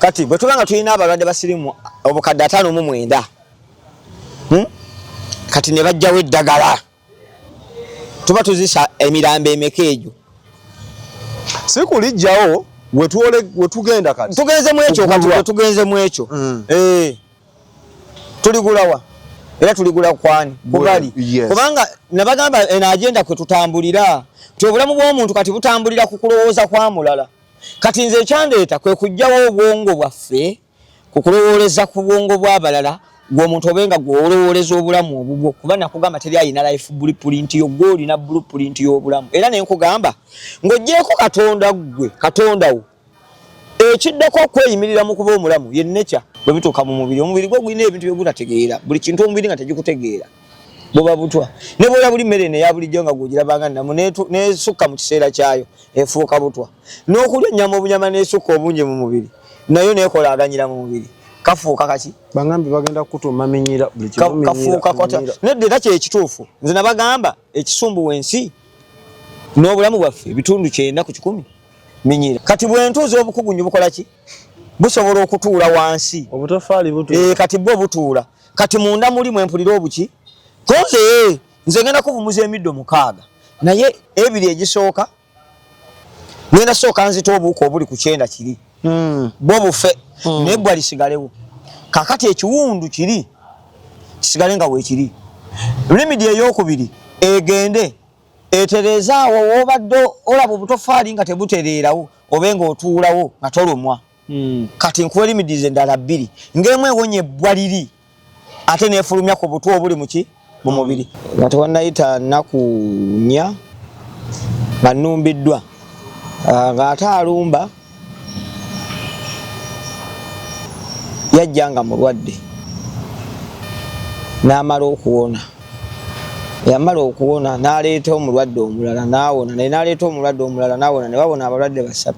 kati bwe tubanga tulina abalwadde basirimu obukadde 5 kati ne bajjawo eddagala tuba tuzisa emirambo emeka egyo si kulijjawo wetugenda kati tugenze mu ekyo kati tugenze mu ekyo tuligulawa era tuligula kwani kubali kubanga nabagamba agenda kwe tutambulira obulamu bw'omuntu kati butambulira ku kulowooza kwa mulala kati nze ekyandeeta kwe kujjawo obwongo bwaffe ku kulowooleza ku bwongo bw'abalala gw'omuntu obenga gw'olowooleza obulamu obubwo kuba nakugamba teri ayina life blueprint yo gw'olina blueprint y'obulamu era ne nkugamba ng'oggyeko katondawo ekiddako okweyimirira mu kuba omulamu ye nature bwe bituuka mu mubiri omubiri gwo gulina ebintu byogutategeera buli kintu omubiri nga tegikutegeera boba butwa ne bwoya buli mmere neya bulijjo nga gwogirabanga namu nesukka mu kiseera kyayo efuuka butwa n'okulya ennyama obunyama nesukka obungi mu mubiri nayo neekolaaganyira mu mubiri kafuuka kaki bangambi bagenda kutuma minyira buli kimu kafuuka kota nedde era kyekituufu nze nabagamba ekisumbu wensi n'obulamu bwaffe bitundu 9 ku 10 minyira kati bwentuuza obukugunyu bukola ki busobola okutuula wansi obutofaali butuula kati bwo butuula kati munda mulimu empulira obuki koze nze ngenda kuvumuza emiddo 6 naye ebiri egisooka ngenda sooka nzita obuuko obuli ku 9 kiri bwo bufe nebbwa lisigalewo kakati ekiwundu kiri kisigale nga weekiri limidi ey'okubiri egende eterezaawo wobadde olaba obutofaali nga tebutereerawo obenga otuulawo nga tolumwa kati nkuwa limidize endala 2 ng'emu ewonya ebbwa liri ate neefulumya ku butwa obuli muki mu mubiri nga tewannayita nnaku 4 nga nnumbiddwa ng'ate alumba yajja nga mulwadde n'amala okuwona yamala okuwona n'aleeta omulwadde omulala n'awona naye n'aleeta omulwadde omulala n'awona ne babona abalwadde 3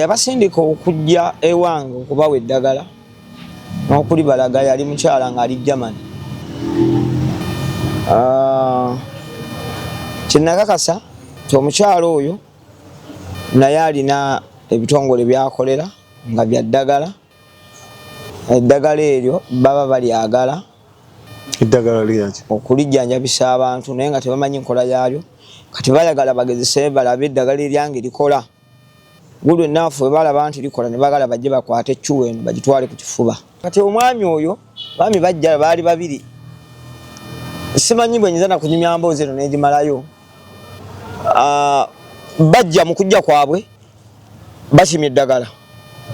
abasindika okujja ewange okubawa eddagala n'okuli balaga yali mukyala ng'ali Germany kinnakakasa ti omukyala oyo naye alina ebitongole byakolera nga bya ddagala eddagala eryo baba balyagala eddagala lyaki okulijjanjabisa abantu naye nga tebamanyi nkola yaalyo kati bayagala bagezese balabe eddagala eryange likola gudu ennafu bwe balaba nti likola ne bagala bajje bakwate eccuwa eno bagitwale ku kifuba kati omwami oyo baami bajja baali 2 simanyi bwe nyinza nakunyumya mboozi eno negimalayo bajja mu kujja kwabwe bakimya eddagala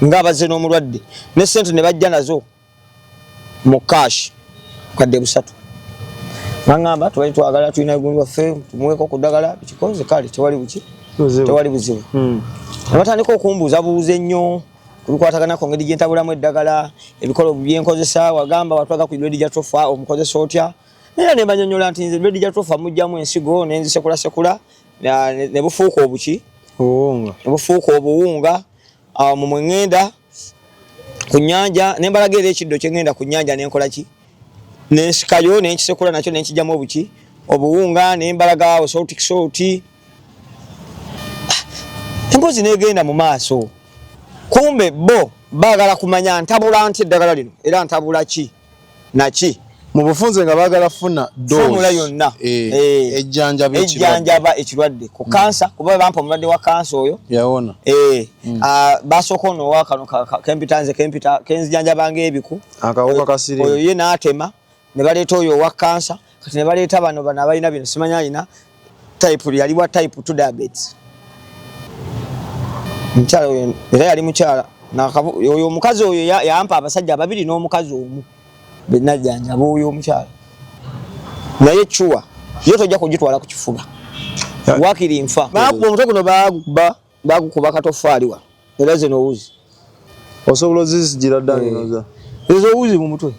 ng'abazze n'omulwadde ne ssente ne bajja nazo mu kashi kadde 3 ngamba twali twagala tulina egundu waffe tumuweeko ku ddagala kikoze kale tewali buzibu abatandika okumbuuzabuuza ennyo kubikwataganako ngeri gye ntabulamu eddagala ebikolo byenkozesa wagamba watwaga ku Lady Jatofa omukozesa otya naye ne banyonyola nti nze Lady Jatofa mujjamu ensigo nenzisekulasekula ne bufuuka obuki obufuuka obuwunga mu mwengenda ku nnyanja ne mbalaga era ekiddo kye ngenda ku nnyanja nenkola ki nensikayo nenkisekula nakyo nenkijjamu obuki obuwunga ne mbalaga osauti emboozi negenda mu maaso kumbe bo baagala kumanya ntabula nti eddagala lino era ntabula ki naki mu bufunze nga baagala funa formula yonna ejjanjaba ekirwadde ku kansa kuba bampa omulwadde wa kansa oyo yawona basooka onowa kano kempitanze kenzijjanjabanga ebiku akawuka kasiri oyo ye n'atema ne baleeta oyo owa kansa kati ne baleeta bano abalina bino simanyi alina type yali wa type 2 diabetes mukyala oyo era yali mukyala oyo omukazi oyo yampa abasajja 2 n'omukazi omu benajjanjaba oyo omukyala naye eccuwa yo tojja kugitwala ku kifuba wakiri nfa bakuba omutwe guno bagukuba katofaali wa era ze n'owuzi osobola ozisigira ddanginoza ezo owuzi mu mutwe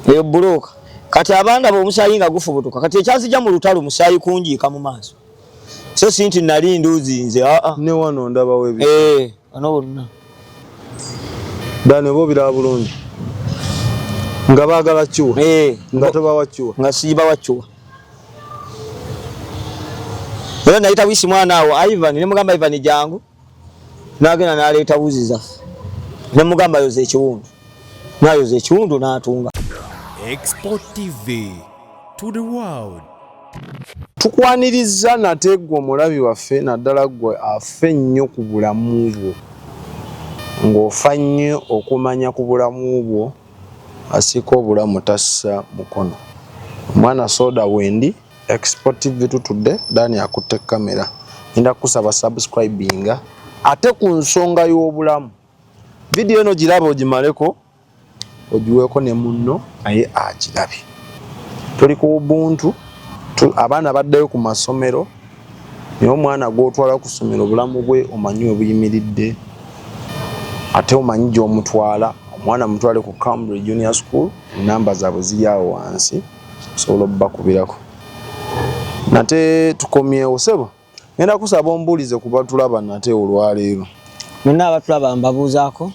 eyo bulooka kati abandaba omusaayi nga gufubutuka kati ekyazijja mu lutalo musaayi kunjiika mu maaso so sinti nali nduuzinze ne wano ndabawo ebi wano bonna dani bo biraba bulungi nga baagala ccuwa nga tobawa ccuwa nga sibawa ccuwa era nayita wisi mwana awo Ivan ne mugamba Ivan jangu n'agenda n'aleeta wuzi zaffe ne mugamba yoza ekiwundu n'ayoza ekiwundu n'atunga. Export TV to the world. Tukwaniriza nate gwe omulabi waffe naddala gwe afe nnyo ku bulamu bwo ng'ofa nnyo okumanya ku bulamu bwo asika obulamu tassa mukono. Mwana soda wendi Export TV tutudde Dani akutte kamera nda kusaba subscribinga ate ku nsonga y'obulamu. Video eno giraba ogimaleko ogiweeko ne munno naye agirabe. Tuli ku Ubuntu abaana baddayo ku masomero naye omwana gw'otwala ku ssomero obulamu bwe omanyi obuyimiridde ate omanyi gy'omutwala. Omwana mutwale ku Cambridge Junior School, namba zaabwe ziri awo wansi osobola obbakubirako. Nate tukomyewo sebo ngenda kusaba ombuulize ku batulaba nate olwaleero. Mwenna abatulaba mbabuuzaako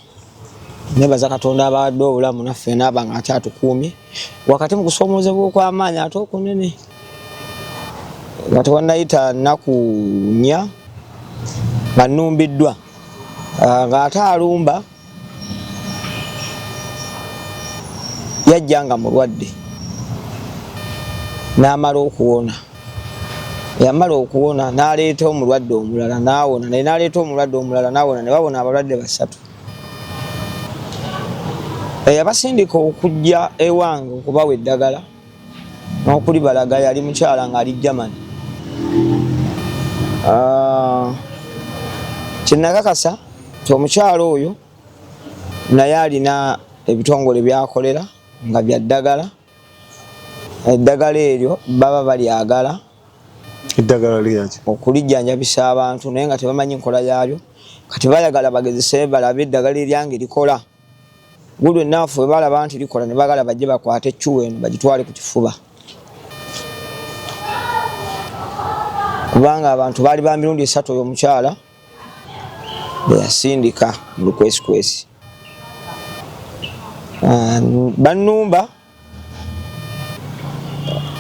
nebaza Katonda abawadde obulamu naffe naaba nga akyatukuumye wakati mu kusoomoozebwa okw'amaanyi ate okunene nga tewannayita nnaku nnya nga nnumbiddwa ng'ate alumba yajja nga mulwadde n'amala okuwona. Yamala okuwona n'aleeta omulwadde omulala n'awona naye n'aleeta omulwadde omulala n'awona ne babona abalwadde basatu. Yabasindika okujja ewange okubawa eddagala n'okuli balaga yali mukyala ng'ali Germany. Kinnakakasa nti omukyala oyo naye alina ebitongole byakolera nga bya ddagala. Eddagala eryo baba balyagala Eddagala lyaki okulijjanjabisa abantu naye nga tebamanyi nkola yaalyo kati bayagala bagezese balabe eddagala eryange likola. Gulwe naafu balaba nti likola ne bagala bajje bakwate eccuwa eno bagitwale ku kifuba kubanga abantu baali ba mirundi 3 oyo omukyala beyasindika mu lukwesikwesi. Bannumba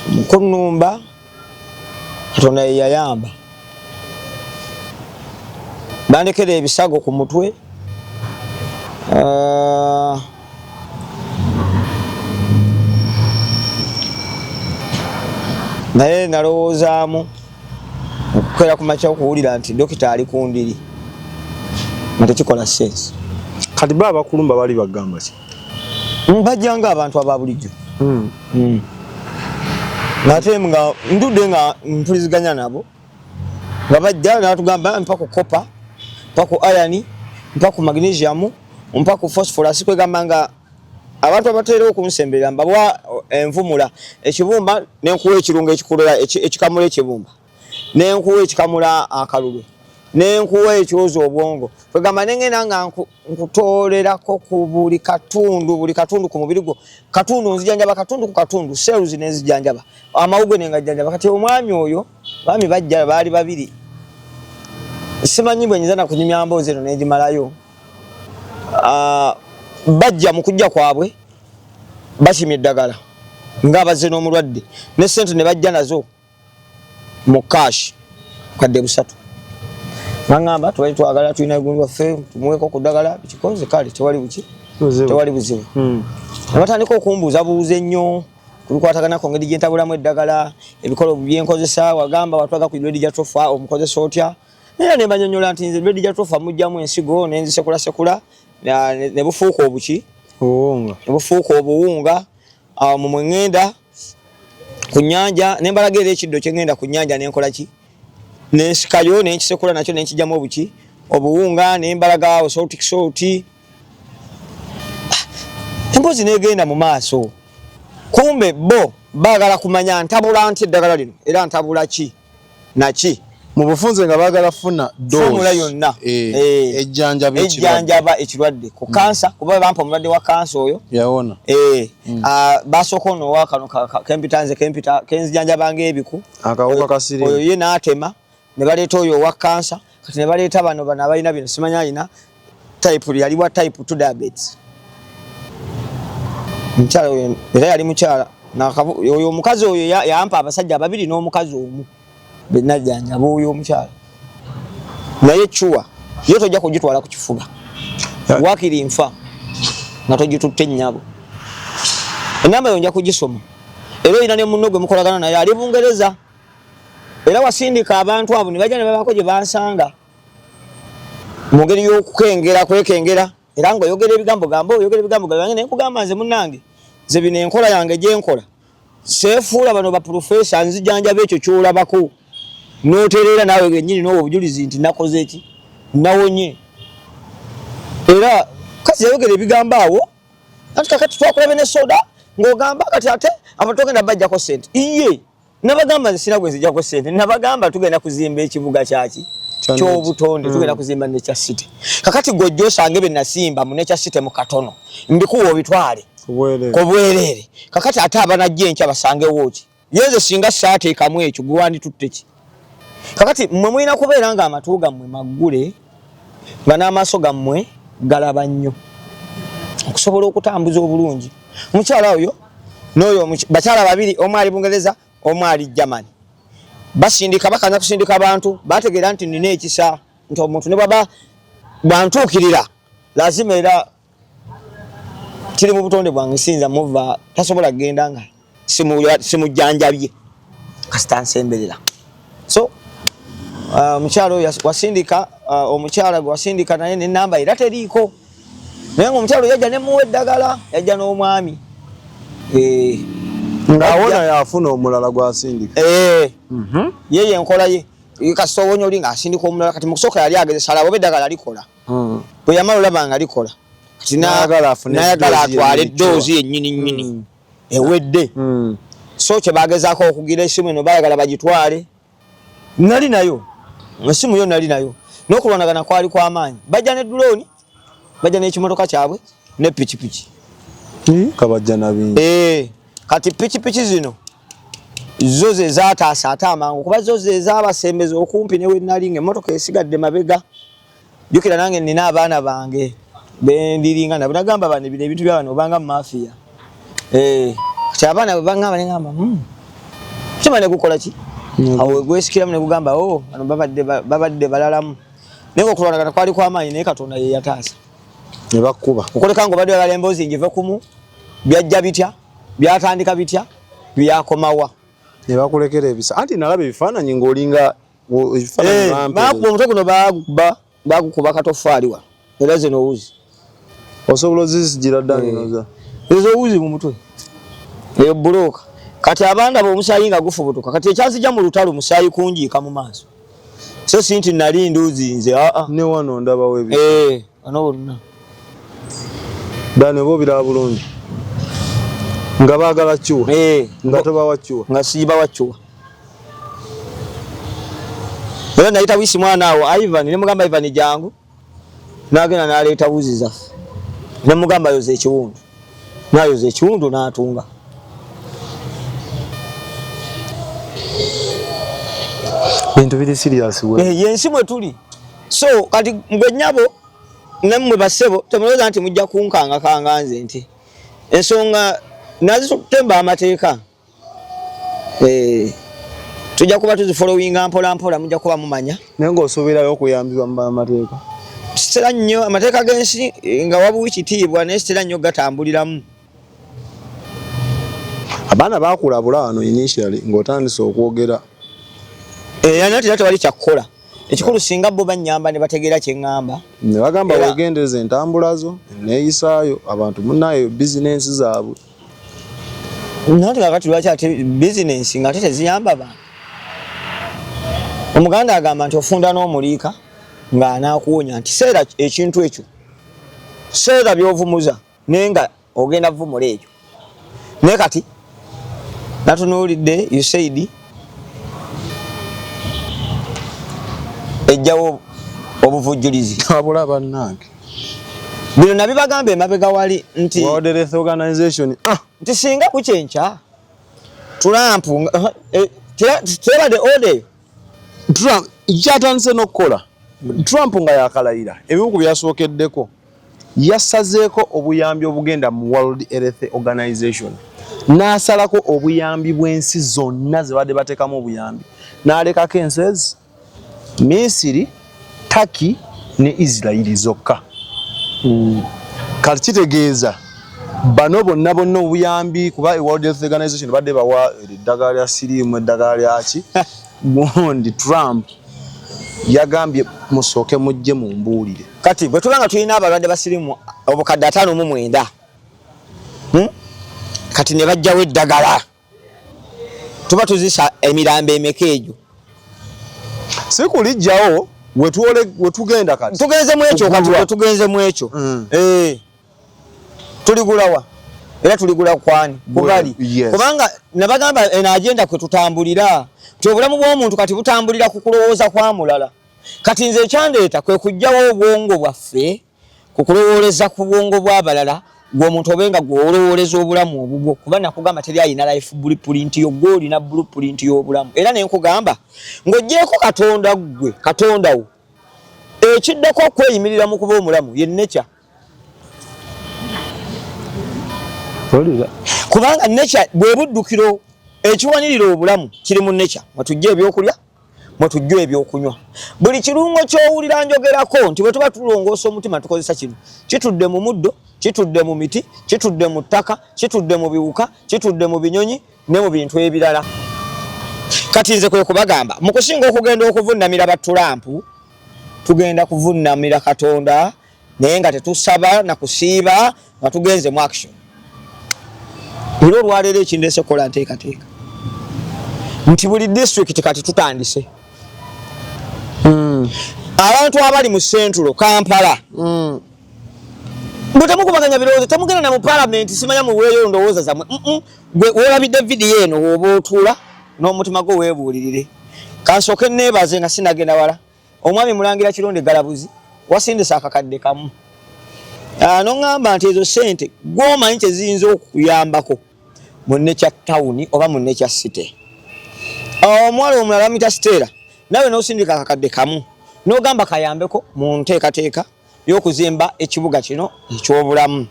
mukunumba Katonda ye yayamba bandekera ebisago ku mutwe naye nalowoozaamu okukeera ku makya okuwulira nti dokita ali ku ndiri nga tekikola sense. kati baba bakulumba bali bagamba ki? Bajjanga abantu aba bulijjo nate nga ndudde nga mpuliziganya nabo nga bajja natugamba mpa ku copper mpa ku iron mpa ku magnesium mpa ku phosphorus kwegamba nga abantu abateera okunsemberera mbabwa envumula ekibumba n'enkuwa ekirungo ekikulira ekikamula ekibumba n'enkuwa ekikamula akalulu n'enkuwa ekyoza obwongo kwegamba nengenda nga nkutoolerako ku buli katundu ku mubiri gwo katundu nzijanjaba katundu ku katundu cells nezijanjaba amawugwe nengajanjaba. Kati omwami oyo bami bajja baali babiri simanyi bwe nyinza nakunyumya mboozi eno negimalayo. Bajja mu kujja kwabwe bakimye eddagala ng'abazze n'omulwadde ne ssente ne bajja nazo mu cash kadde busatu. Ngamba twali twagala tulina egundu waffe tumuweeko ku ddagala bikikoze kale tewali buzibu. Abatandika okumbuuza buuze nnyo kubikwataganako ngeri gye ntabulamu eddagala ebikolo byenkozesa wagamba watwaga ku Redija Trofa omukozesa otya era ne banyonyola nti nze Redija Trofa mujjamu ensigo nenzisekula ne bufuuka obuwunga mu mwengenda ku nnyanja ne mbalagira ekiddo kye ngenda ku nnyanja nenkola ki nensikayo nenkisekula nakyo nenkijjamu obuwunga nembalaga salti emboozi negenda mu maaso. Kumbe bo bagala kumanya ntabula nti eddagala lino era ntabula ki naki mu bufunze nga bagala funa formula yonna ejjanjaba ekirwadde ku kansa kuba bampa omulwadde wa kansa oyo yawona basooka ono wakano kempita kenzijanjabanga ebiku akawuka kasiri oyo ye n'atema ne baleeta oyo owa kansa kati ne baleeta bano abalina bino simanyi alina type yali wa type 2 diabetes. Mukyala oyo era yali mukyala oyo omukazi oyo yampa abasajja ababiri n'omukazi omu benajjanjaba oyo omukyala naye chuwa yo tojja kugitwala ku kifuba wakiri nfa nga togitutte nnyabo enamba yonja kugisoma era ina ne munno gwe mukolagana naye ali Bungereza era wasindika abantu abo ne bajja ne babako gye bansanga mu ngeri kwekengera era ngo yogera ebigambo gambo ne nkugamba nze munnange nze bino enkola yange gye nkola seefuula bano ba professor nzijanja bekyo kyolabako noterera nawe gennyini n'owo obujulizi nti nakoze eki nawonye era kasi yayogera ebigambo awo ati kakati twakulaba ne soda ng'ogamba kati ate abatogenda bajjako sente iye nabagamba nzisina gwe nzijjako sente nabagamba tugenda kuzimba ekibuga kyaki ky'obutonde tugenda kuzimba Nature City kakati gojjo osange be nasimba mu Nature City mu katono mbikuwa obitwale ko bwerere kakati ate abanajja enkya basangewo ki yenze singa saateekamu ekyo gwandi tutte ki kakati mmwe mulina kubeera nga amatu gammwe maggule nga n'amaaso gammwe galaba nnyo okusobola okutambuza obulungi omukyala oyo n'oyo bakyala babiri omu ali Bungereza omu ali Germany basindika bakanza kusindika abantu bategeera nti nina ekisa nti omuntu ne baba bantuukirira lazima era kiri mu butonde bwange sinza muva tasobola kugenda nga simujjanjabye kasita nsemberera so omukyala oyo wasindika omukyala gwe wasindika naye n'ennamba era teriiko naye ng'omukyala oyo yajja ne muwa eddagala yajja n'omwami ng'awona yafuna omulala gwasindika yeye enkola ye kasita owonya oli ng'asindika omulala kati mu kusooka yali ageze salawo oba eddagala likola bwe yamala olaba nga likola kati n'ayagala atwale eddoozi yennyini ewedde so kye bagezaako okugira essimu eno baayagala bagitwale nali nayo essimu yo nali nayo n'okulwanagana kwali kw'amaanyi bajja ne drone bajja n'ekimotoka kyabwe ne pikipiki kabajja nabingi kati pikipiki zino zo ze zaataasa ate amangu kuba zo ze zaabasembeza okumpi ne we nali ng'emmotoka esigadde mabega jjukira nange nina abaana bange bendiringa nabo nagamba bano bino ebintu byabano obanga mu mafiya kati abaana bwe baŋŋamba ne ŋŋamba kima ne gukola ki awo gwesikiramu ne gugamba bano babadde balalamu naye ng'okulwanagana kwali kw'amaanyi naye Katonda ye yataasa ne bakkuba okoleka ng'obadde oyagala emboozi ngive kumu byajja bitya byatandika bitya byakomawa ne bakulekera ebisa anti nalaba ebifaananyi ng'olinga ebifaananyi baakuba omutwe guno baagukuba katoffaali wa era zino wuzi osobola ozisigira ddanginoza ezo wuzi mu mutwe eyo bulooka kati abandaba omusaayi nga gufubutuka kati ekyazijja mu lutalo musaayi kunjiika mu maaso so si nti nali nduuzi nze ne wano ndabawo wano bonna dani oba obiraba bulungi nga baagala kiwa nga tobawa kiwa nga sibawa kiwa era nayita wisi mwana awo Ivan ne mugamba Ivan jangu n'agenda n'aleeta wuzi zaffe ne mugamba yoza ekiwundu n'ayoza ekiwundu n'atunga bintu biri serious yensi mwe tuli so kati mgwe nnyabo nammwe bassebo temulowooza nti mujja kunkanga nze nti ensonga nazitutemba amateeka tujja kuba tuzifolowinga mpola mujja kuba mumanya naye ng'osuubirayo okuyambibwa mu amateeka sitera nnyo amateeka g'ensi nga wabuwa kitiibwa naye sitera nnyo gatambuliramu abaana baakulabula wano initially ng'otandise okwogera naye tera tewali kyakkola ekikulu singa bo bannyamba ne bategeera kye ŋŋamba ne bagamba weegendereza entambula zo neeyisaayo abantu munnayo bizinensi zaabwe nati kakati lwaki ate bizinensi ng'ate teziyamba bantu omuganda agamba nti ofunda n'omuliika ng'anaakuwonya nti seera ekintu ekyo seera by'ovumuza naye nga ogenda vumula ekyo naye kati natunuulidde USAID ejjawo obuvujjulizi abula bannange bino nabibagamba emabega wali nti World Health Organization nti singa kukyenkya Trump tebadde ode Trump kyatandise n'okukola Trump nga yakalayira ebibugu byasookeddeko yasazeeko obuyambi obugenda mu World Health Organization n'asalako obuyambi bw'ensi zonna ze badde bateekamu obuyambi n'alekako ensi Misiri, Turkey, ne Israeli zokka. Kati kitegeeza bano bonna obuyambi kuba World Health Organization badde bawa eddagala lya siriimu eddagala lyaki gundi Trump yagambye musooke mujje mu mbuulire. Kati bwe tubanga tulina abalwadde basirimu obukadde 59 kati ne bajjawo eddagala tuba tuzisa emirambo emeka egyo si kulijjawo wetugenda kati tugenze mu ekyo kati tugenze mu ekyo tuligulawa era tuligula kwani kubali kubanga nabagamba ena agenda kwe tutambulira obulamu bw'omuntu kati butambulira ku kulowooza kwa mulala kati nze ekyandeeta kwe kujjawo obwongo bwaffe ku kulowooleza ku bwongo bw'abalala gw'omuntu obenga gw'olowooleza obulamu obubwo kuba nakugamba teri ayina life blueprint yo gw'olina blueprint y'obulamu era ne nkugamba ng'oggyeko katonda gwe katondawo ekiddako okweyimirira mu kuba omulamu ye nature kubanga nature bwe buddukiro ekiwanirira obulamu kiri mu nature mwatujja ebyokulya mwatujja ebyokunywa buli kirungo ky'owulira njogerako nti bwe tuba tulongoosa omutima tukozesa kino kitudde mu muddo kitudde mu miti kitudde mu ttaka kitudde mu biwuka kitudde mu binyonyi ne mu bintu ebirala kati nze kwe kubagamba mu kusinga okugenda okuvunnamira batulampu tugenda kuvunnamira katonda naye nga tetusaba na kusiiba nga tugenze mu action era olwaleero ekindeese kola nteekateeka nti buli district kati tutandise abantu abali mu Central Kampala bwe temukubaganya birowoozo temugenda na mu parliament simanya muweeyo ndowooza zammwe gwe olabidde vidiyo eno woba otuula n'omutima gwo weebuulirire kansooke neebaze nga sinagenda wala omwami Mulangira Kironde Galabuzi wasindisa akakadde kamu n'oŋŋamba nti ezo ssente gw'omanyi kyeziyinza okuyambako mu nature town oba mu nature city omwala omulala bamuyita Stella nawe n'osindika akakadde kamu n'ogamba kayambeko mu nteekateeka y'okuzimba ekibuga kino eky'obulamu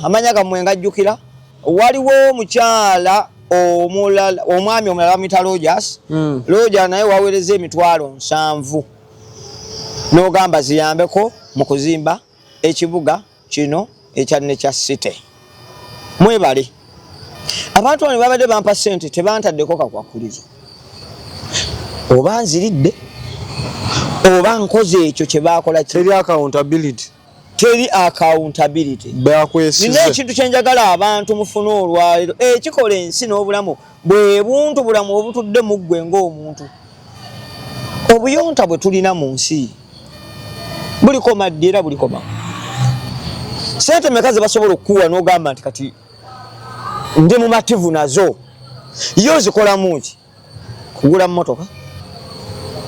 amanya gammwe ngajjukira waliwo omukyala omulala omwami omulala bamuyita Rogers Roger naye waweereza emitwalo 7 n'ogamba ziyambeko mu kuzimba ekibuga kino ekya nature city mwebale abantu bano babadde bampa ssente tebantaddeko kakwakulizo oba nziridde oba nkoze ekyo kye baakola teri accountability nina ekintu kyenjagala abantu mufune olwaliro ekikola ensi n'obulamu bwe buntu bulamu obutudde mu ggwe ng'omuntu obuyonta bwe tulina mu nsi buliko maddi era buliko mawe sente meka ze basobola okukuwa n'ogamba nti kati ndi mumativu nazo yo zikolamu ki kugula mmotoka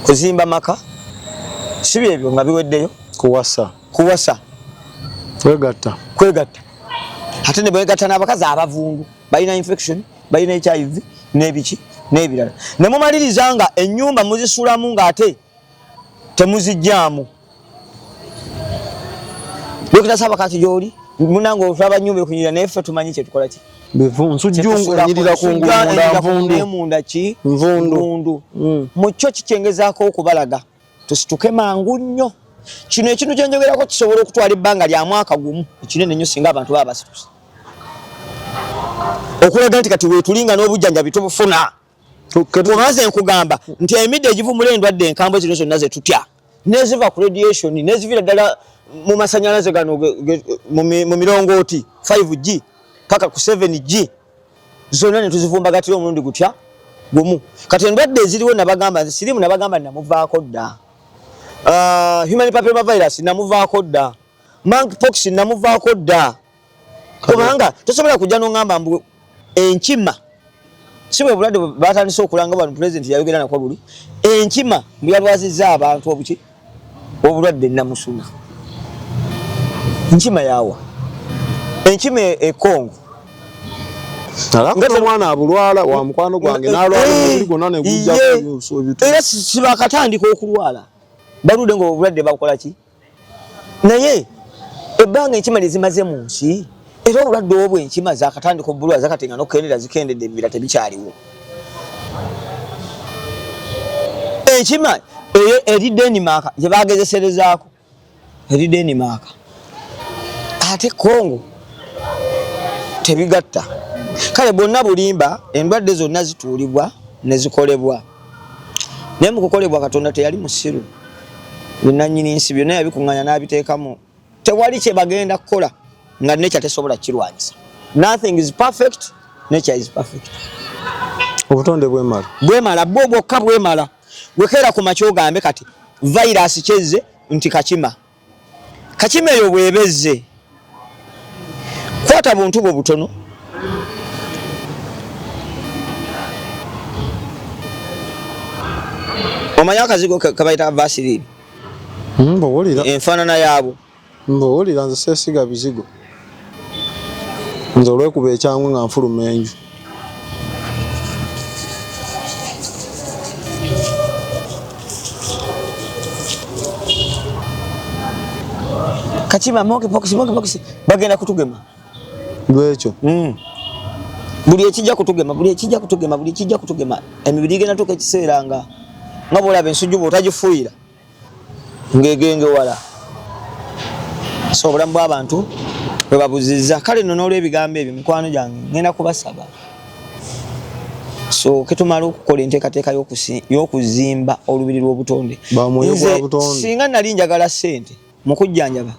kuzimba maka sibi ebyo nga biweddeyo kuwasa kwegatta ate ne begatta n'abakazi abavundu balina infection balina HIV n'ebiki n'ebirala ne mumaliriza nga ennyumba muzisulamu ng'ate temuzijjaamu Dokita Sabakati gy'oli munango otulaba nnyumba okunyirira naye ffe tumanyi kye tukola ki nsujjunganyirira kungulu munda ki nvundu mu kyo kikyengezaako okubalaga tusituke mangu nnyo kino ekintu kyenjogerako kisobola okutwala ebbanga lya mwaka gumu ekinene nnyo singa abantu baba basitusa okulaga nti kati weetulinga n'obujjanjabi tubufuna kumaze nkugamba nti emidde egivumula endwadde enkambwe zino zonna ze tutya neziva ku radiation nezivira ddala mu masanyalaze gano mu mirongooti 5G paka ku 7G zonna ne tuzivumbagatira omulundi gutya gumu kati endwadde eziriwo nabagamba sirimu nabagamba namuvaako dda human papilloma virus namuvaako dda monkeypox namuvaako dda kubanga tosobola kujja n'ongamba mbu enkima si bwe bulwadde batandise okulanga bano president yayogera nakwo buli enkima mbu yalwazizza abantu obuki obulwadde namusuna enkima yawa enkima Congo alakata omwana abulwala wa mukwano gwange n'alwala omubiri gwonna ne gujja era sibakatandika okulwala baludde ng'obulwadde bakola ki naye ebbanga enkima lizimaze mu nsi era obulwadde obwo enkima zakatandika obulwala zakatenga n'okukendera zikendedde ebibira tebikyaliwo enkima eri Denmark je bagezeserezaako eri Denmark ate Congo tebigatta kale bonna bulimba endwadde zonna zituulibwa ne zikolebwa naye mu kukolebwa Katonda teyali musiru binanyini nsi byonna yabikunganya n'abiteekamu tewali kye bagenda kukola nga nature tesobola kirwanyisa. Nothing is perfect, nature is perfect. Obutonde bwemala bwobwokka bwemala wekera ku makyo gambe kati virus kyezze nti kachima eyo bwebezze kwata buntu bwo butono omanya akazigo kabaita Vaseline mbowulira enfaanana yaabo mbowulira nze seesiga bizigo nze olwekuba ekyangwe nga nfuluma enju kachima monkeypox bagenda kutugema lwekyo buli ekijja kutugema emibiri genda tuka ekiseera nga bolaba ensujju bw'otagifuuyira ng'egenge wala so obulamu bw'abantu bwe babuzizza kale nno n'olw'ebigambo ebyo mikwano gyange ngenda kubasaba so ketumala okukola enteekateeka y'okuzimba olubiri lw'obutonde singa nali njagala ssente mu kujjanjaba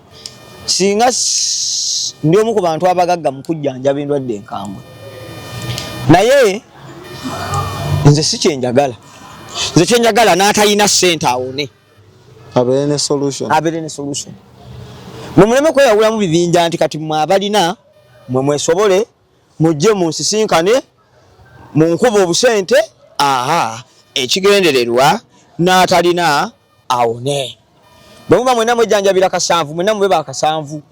singa ndi omu ku bantu abagagga mu kujjanjaba endwadde enkambwe naye nze si kyenjagala nze kyenjagala n'atalina ssente awone abeere ne solution muleme kweyawulamu bibinja nti kati mwe abalina mwe mwesobole mujje munsisinkane munkuba obusente ekigendererwa n'atalina awone bwe muba mwenna mwejjanjabira kasanvu mwenna mube bakasanvu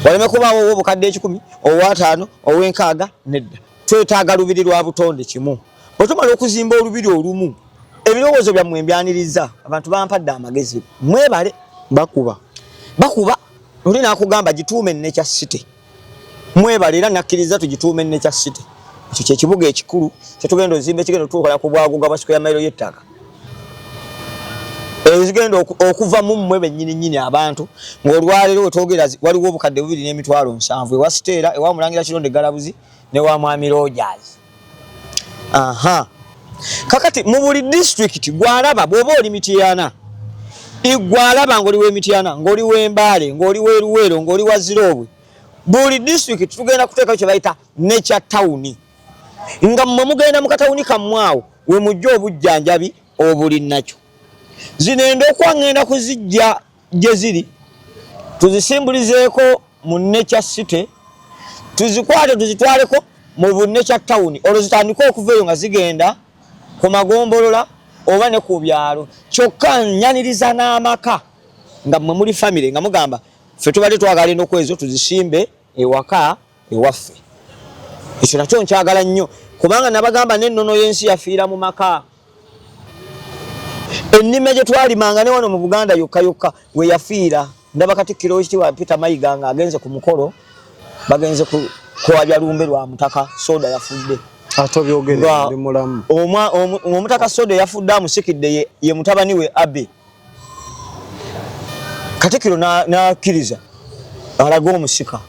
waleme kubaawo obukadde 10 owa5 ow'enkaaga nedda twetaaga lubiri lwa butonde kimu otumala okuzimba olubiri olumu ebirowoozo byammwe mbyaniriza abantu bampadde amagezi mwebale bakuba oli nakugamba gituume Nature City mwebale era nakkiriza tugituume Nature City ekyo kyekibuga ekikulu kyetugenda ozimba ekigenda tukola ku bwaguga bwa square mile y'ettaka ezigenda okuva mu mmwe bennyini abantu ng'olwaleero wetwogera waliwo obukadde 2.7 ewa Siteera ewa Mulangira Kironde Galabuzi ne wa Mwami Rogers. Kakati mu buli district gwalaba bw'oba oli Mityana igwalaba ng'oli w'Emityana ng'oli w'Embale ng'oli w'Eruwero ng'oli wa Zirobwe buli district tugenda kuteekayo kye bayita nature town nga mmwe mugenda mu katawuni kammwawo we mujja obujjanjabi obuli nakyo zinendo okwangenda kuzijja gye ziri tuzisimbulizeeko mu Nature City tuzikwate tuzitwaleko mu Nature Town olwo zitandika okuva eyo nga zigenda ku magombolola oba ne ku byalo kyokka nyaniriza n'amaka nga mmwe muli family nga mugamba ffe tubadde twagala eno kwezo tuzisimbe ewaka ewaffe ekyo nakyo nkyagala nnyo kubanga nabagamba n'ennono y'ensi yafiira mu maka ennime gye twalimanga ne wano mu Buganda yokka we yafiira ndaba Katikkiro w'ekitiibwa Peter Mayiga nga agenze ku mukolo bagenze kuwabya lumbe lwa mutaka soda yafudde atobyogere ndi mulamu omutaka soda yafudde amusikidde ye mutabani we Abe Katikkiro n'akkiriza alaga omusika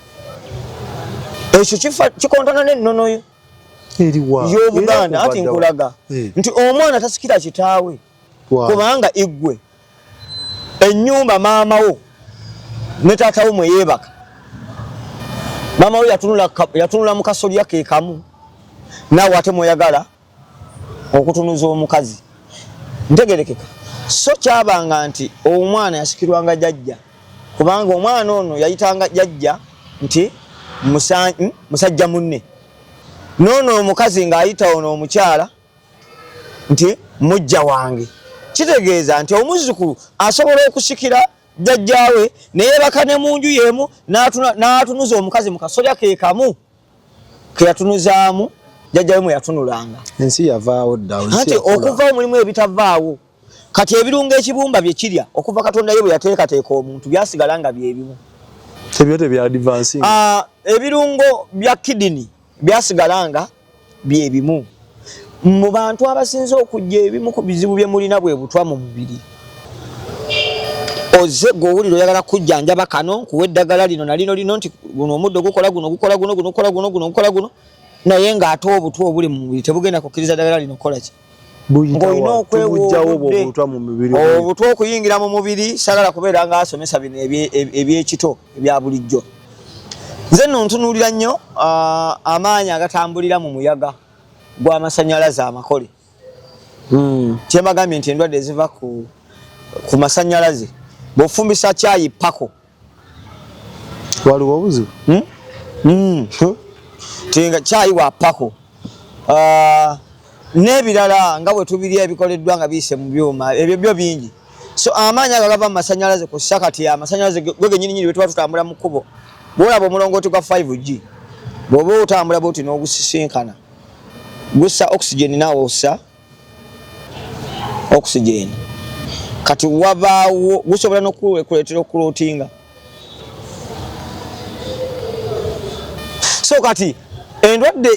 ekyo kikontana n'ennono yo y'Obuganda ati nkulaga nti omwana tasikira kitaawe kubanga iggwe ennyumba maamawo ne taatawo mwe yeebaka maamawo yatunula mu kasolya ke kamu naawe ate mweyagala okutunuza omukazi ntegerekeka so kyabanga nti omwana yasikirwanga jjajja kubanga omwana ono yayitanga jjajja nti musajja munne noono omukazi ng'ayita ono omukyala nti mujja wange kitegeeza nti omuzzukulu asobola okusikira jjajjaawe neyeebaka ne mu nju yeemu n'atunuza omukazi mu kasolya ke kamu ke yatunuzaamu jjajjaawe mwe yatunulanga ensi yavaawo dda ati okuvaawo mulimu ebitavaawo kati ebirungo ekibumba bye kirya okuva Katonda ye bwe yateekateeka omuntu byasigala nga byebimu tebyo tebya advancing ebirungo bya kidini byasigala nga byebimu mu bantu abasinze okujja ebimu ku bizibu bye mulina bwe butwa mu mubiri. Oze gowuliro yagala kujjanjaba kano kuwa eddagala lino na lino nti guno omuddo gukola guno gukola guno naye ng'ate obutwa obuli mu mubiri tebugenda kukkiriza ddagala lino kukola ki. Ng'olina obutwa okuyingira mu mubiri sagala kubeera ng'asomesa bino ebyekito ebya bulijjo. Nze nno ntunuulira nnyo amaanyi agatambulira mu muyaga gw'amasannyalaze amakole. Kyembagambye nti endwadde eziva ku masannyalaze bw'ofumbisa caayi pako waliwo obuzibu. Tinga caayi wa pako n'ebirala nga bwe tubirya ebikoleddwa nga biyise mu byuma ebyo byo bingi. So amaanyi ago gava mu masannyalaze ku sakati amasannyalaze gwe gennyininyini bwe tuba tutambula mu kkubo bw'olaba omulongooti gwa 5G bw'oba otambula bw'oti n'ogusisinkana gussa oxygen naawe ossa oxygen kati wabaawo gusobola n'okuleetera okulootinga. So kati endwadde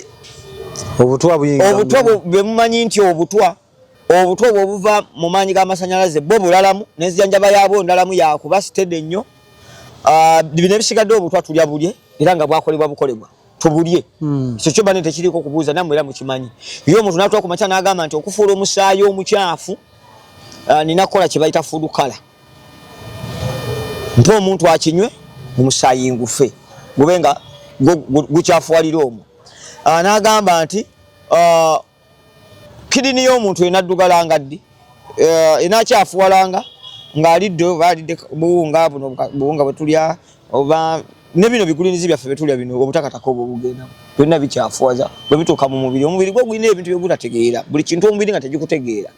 obutwa bwe mumanyi nti obutwa bw'obuva mu maanyi g'amasannyalaze bo bulalamu n'enzijanjaba yaabwo ndalamu yakuba sitedde nnyo. Bino ebisigadde obutwa tulya bulye era nga bwakolebwa bukolebwa tubulye. Ekyo kyo bane tekiriko kubuuza nammwe era mukimanyi. Ye omuntu n'atuuka ku makya n'agamba nti okufuula omusaayi omukyafu nina kukola kye bayita food color. Mpa omuntu akinywe omusaayi ngufe gube nga gukyafuwalira omwo. N'agamba nti kidini y'omuntu enaddugala ddi enakyafuwalanga ng'alidde oba alidde buwunga buno buwunga bwe tulya oba ne bino bigulinizi byaffe bye tulya bino obutakataka obwo bugenda byonna bikyafuwaza bwe bituuka mu mubiri. Omubiri gwo gulina ebintu bye gutategeera buli kintu omubiri nga tegikutegeera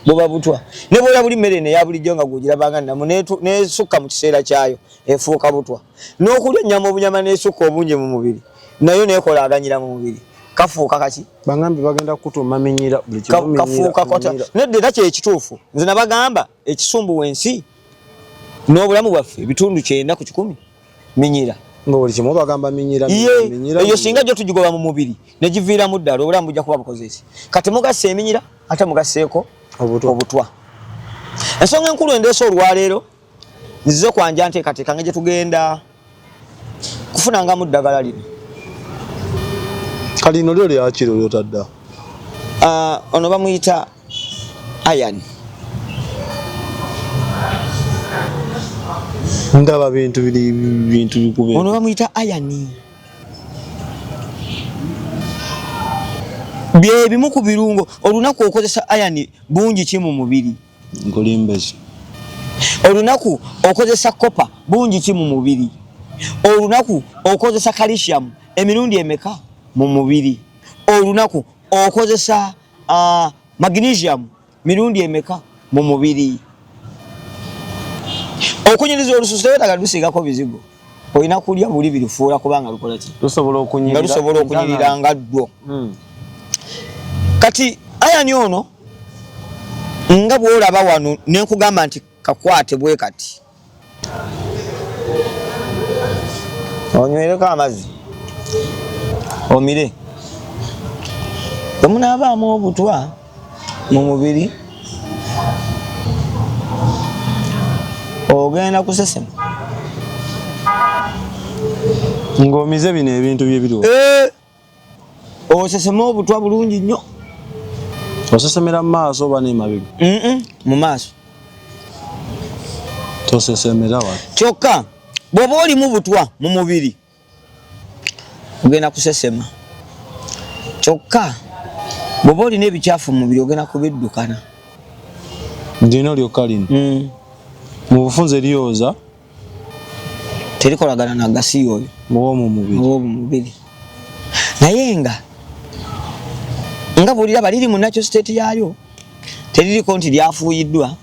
buba butwa. Ne bw'ola buli mmere eya bulijjo nga gw'ogirabanga nnamu n'esukka mu kiseera kyayo efuuka butwa. N'okulya ennyama obunyama n'esukka obungi mu mubiri nayo neekolaaganyira mu mubiri kafuuka kaki bagambe bagenda kutuma minyira buli kimu kafuuka kota nedde era kye ekituufu. Nze nabagamba ekisumbuwa ensi n'obulamu bwaffe bitundu 9 ku 10 minyira buli kimu bagamba minyira eyo singa gyo tugigoba mu mubiri ne giviiramu ddala obulamu bujja kuba bukozesi. Kati mugasse eminyira ate mugasseeko obutwa. Ensonga enkulu endeesa olwaleero nzize kwanja nteekateeka nga gye tugenda kufunangamu ddagala lino. Kalino lyo lyakiro lyotadda ono bamuyita iron. Ndaba bintu bikube ono bamuyita iron. Bye bimu ku birungo olunaku okozesa iron bungi ki mu mubiri. Nkolimbezi olunaku okozesa copper bungi ki mu mubiri. Olunaku okozesa calcium emirundi emeka mu mubiri. Olunaku okozesa magnesium mirundi emeka mu mubiri. Okunyiriza olususu tewetaaga lusiigako bizigo. Olina kulya buli birifuula kubanga lukola ki lusobola okunyirira nga ddwo. Kati ayani ono nga bw'olaba wano nenkugamba nti kakwate bwe kati onywereko amazzi omire omunaabaamu obutwa mu mubiri ogenda kusesema ng'omize bino ebintu bye biriwo. Osesema obutwa bulungi nnyo. Osesemera mu maaso oba n'emabega? Mu maaso. Tosesemera wa? Kyokka bw'oba olimu butwa mu mubiri ogenda kusesema. Kyokka bw'oba olina ebikyafu mu mubiri ogenda kubiddukana. Ndino lyokka lino mu bufunze lyoza terikolagana na gasi yoyo mu mubiri. Naye nga buliraba liri mu natural state yayo teririko nti lyafuuyiddwa.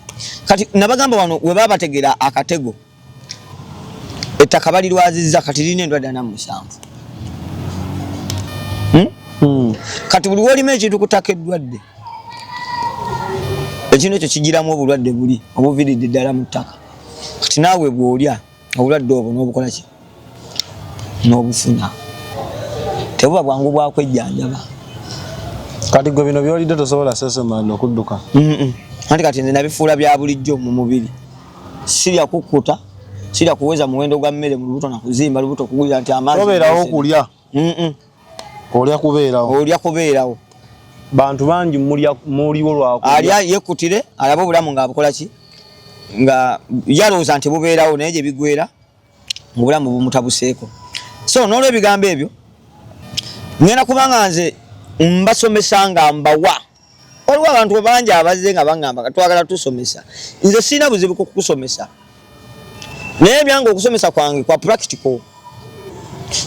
Kati nabagamba wano we baba bategeera akatego ettaka balirwazizza kati lirina endwadde 47. Kati buli wolimu ekintu kutaka eddwadde ekintu ekyo kigiramu obulwadde buli obuviridde ddala mu ttaka. Kati naawe bw'olya obulwadde obwo n'obukola ki n'obufuna tebuba bwangu bwakwejjanjaba. Kati gwe bino byolidde tosobola sesemani okudduka. Anti kati nze nabifuula bya bulijjo mu mubiri. Sirya kukkuta, sirya kuweza muwendo gwa mmere mu lubuto na kuzimba lubuto kugulira nti amazzi. Tobeerawo kulya. Olya kubeerawo. Olya kubeerawo. Bantu bangi muliwo lwakulya. Alya yekutire alaba obulamu ng'abukola ki? Nga yalowooza nti bubeerawo naye gye bigwera obulamu bumutabuseeko. So n'olw'ebigambo ebyo ngenda kubanga nze mbasomesa nga mbawa. Waliwo abantu bangi abazze nga bangamba twagala tusomesa. Nze sina buzibu kukusomesa. Naye byange okusomesa kwange kwa practical.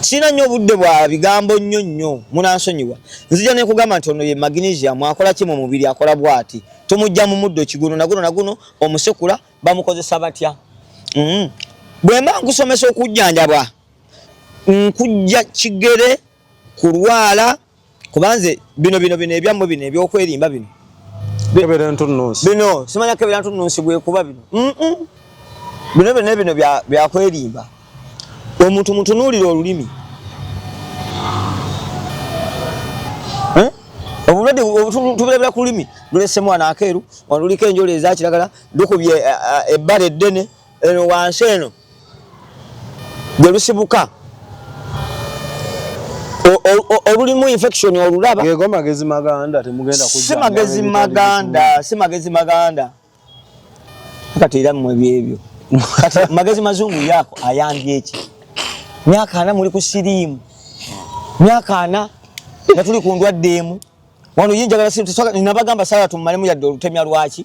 Sina nnyo budde bwa bigambo nnyo munansonyiwa. Nzija ne kugamba nti ono ye magnesium akola ki mu mubiri akola bwati. Tomujja mu muddo kiguno naguno omusekula bamukozesa batya. Bwe mba nkusomesa okujjanjabwa nkujja kigere kulwala kubanze bino ebyamwe bino ebyokwerimba bino. Kebera ntunnunsi. Bino simanya kebera ntunnunsi bwe kuba bino. Bino bya kwerimba. Omuntu mutunuulira olulimi. Obulwadde tuberebera ku lulimi lulese mwana akeeru waluliko enjole eza kiragala lukubye ebbala eddene eno wansi eno gye lusibuka olulimu infection olulaba. Gego magezi maganda temugenda kujja. Si magezi maganda. Kati era mmwe byebyo. Kati magezi mazungu yako ayambye eki. Myaka 4 muli ku sirimu. Myaka 4 nga tuli ku ndwadde emu. Wano yinjagala sintu ninabagamba sala tumalemu yadde olutemya lwaki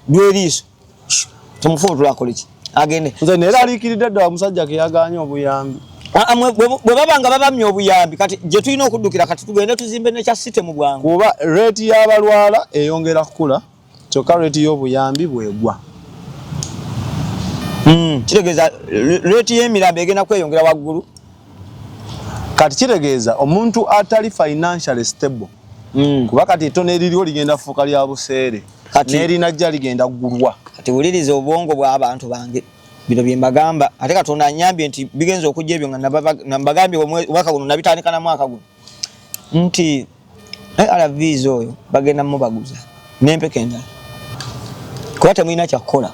lweriiso. Tumufuutula akoleki agende. Nze neera aliikiridde dda omusajja ke yaganya obuyambi. Bwe babanga babamya obuyambi kati gye tulina okuddukira kati tugende tuzimbe ne kya site mu bwangu. Kuba rate y'abalwala eyongera kukula kyokka rate y'obuyambi bwegwa. Kitegeeza rate y'emirambo egenda kweyongera waggulu. Kati kitegeeza omuntu atali financially stable. Kuba kati etono eririwo ligenda fuuka lya buseere. N'erinajja ligenda ggulwa. Kati wuliriza obwongo bw'abantu bange. Bino bye mbagamba ate Katonda anyambye nti bigenza okujja ebyo nga nabagambye omwaka guno nabitandika na mwaka guno. Nti RVs oyo bagenda mubaguza n'empeka endala. Kuba temulina kyakukola.